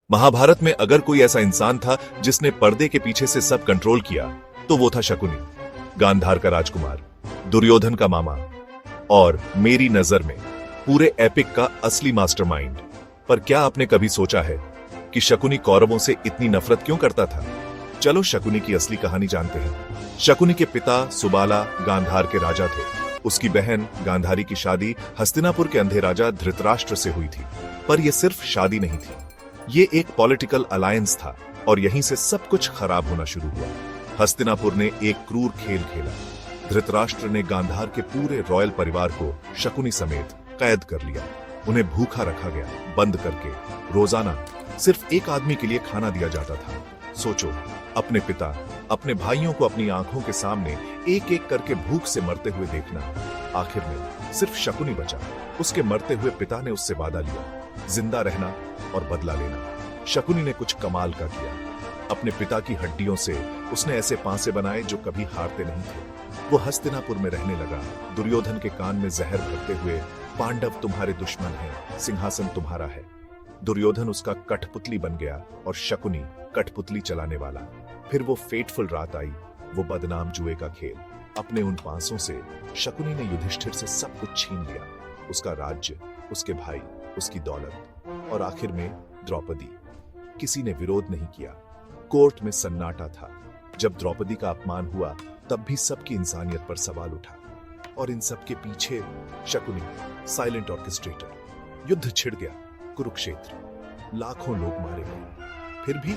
महाभारत में अगर कोई ऐसा इंसान था जिसने पर्दे के पीछे से सब कंट्रोल किया तो वो था शकुनी, गांधार का राजकुमार, दुर्योधन का मामा और मेरी नजर में पूरे एपिक का असली मास्टरमाइंड। पर क्या आपने कभी सोचा है कि शकुनी कौरवों से इतनी नफरत क्यों करता था? चलो शकुनी की असली कहानी जानते हैं। शकुनी के पिता सुबाला गांधार के राजा थे। उसकी बहन गांधारी की शादी हस्तिनापुर के अंधे राजा धृतराष्ट्र से हुई थी। पर यह सिर्फ शादी नहीं थी, ये एक पॉलिटिकल अलायंस था और यहीं से सब कुछ खराब होना शुरू हुआ। हस्तिनापुर ने एक क्रूर खेल खेला। धृतराष्ट्र ने गांधार के पूरे रॉयल परिवार को शकुनी समेत कैद कर लिया। उन्हें भूखा रखा गया, बंद करके रोजाना सिर्फ एक आदमी के लिए खाना दिया जाता था। सोचो, अपने पिता, अपने भाइयों को अपनी आंखों के सामने एक एक करके भूख से मरते हुए देखना। आखिर में सिर्फ शकुनी बचा। उसके मरते हुए पिता ने उससे वादा लिया, जिंदा रहना और बदला लेना। शकुनी ने कुछ कमाल का किया। अपने पिता की हड्डियों से उसने ऐसे पांसे बनाए जो कभी हारते नहीं थे। वो हस्तिनापुर में रहने लगा, दुर्योधन के कान में जहर भरते हुए, पांडव तुम्हारे दुश्मन हैं, सिंहासन तुम्हारा है। दुर्योधन उसका कठपुतली बन गया और शकुनी कठपुतली चलाने वाला। फिर वो फेटफुल रात आई, वो बदनाम जुए का खेल। अपने उन पांसों से शकुनी ने युधिष्ठिर से सब कुछ छीन लिया, उसका राज्य, उसके भाई, उसकी दौलत और आखिर में द्रौपदी। किसी ने विरोध नहीं किया। कोर्ट में सन्नाटा था। जब द्रौपदी का अपमान हुआ तब भी सबकी इंसानियत पर सवाल उठा। और इन सब के पीछे शकुनी, साइलेंट ऑर्केस्ट्रेटर। युद्ध छिड़ गया, कुरुक्षेत्र, लाखों लोग मारे गए। फिर भी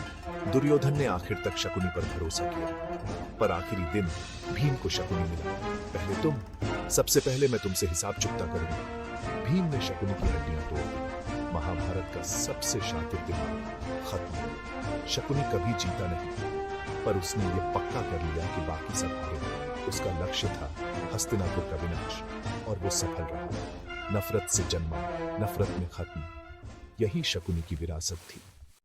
दुर्योधन ने आखिर तक शकुनी पर भरोसा किया। पर आखिरी दिन भीम को शकुनी मिला। पहले तुम, सबसे पहले मैं तुमसे हिसाब चुकता करूंगा। भीम ने शकुनी की हड्डियां तोड़ दी। महाभारत का सबसे शातिर दिमाग खत्म। शकुनी कभी जीता नहीं, पर उसने ये पक्का कर लिया कि बाकी सब हारे। उसका लक्ष्य था हस्तिनापुर का विनाश और वो सफल रहा। नफरत से जन्मा, नफरत में खत्म। यही शकुनी की विरासत थी।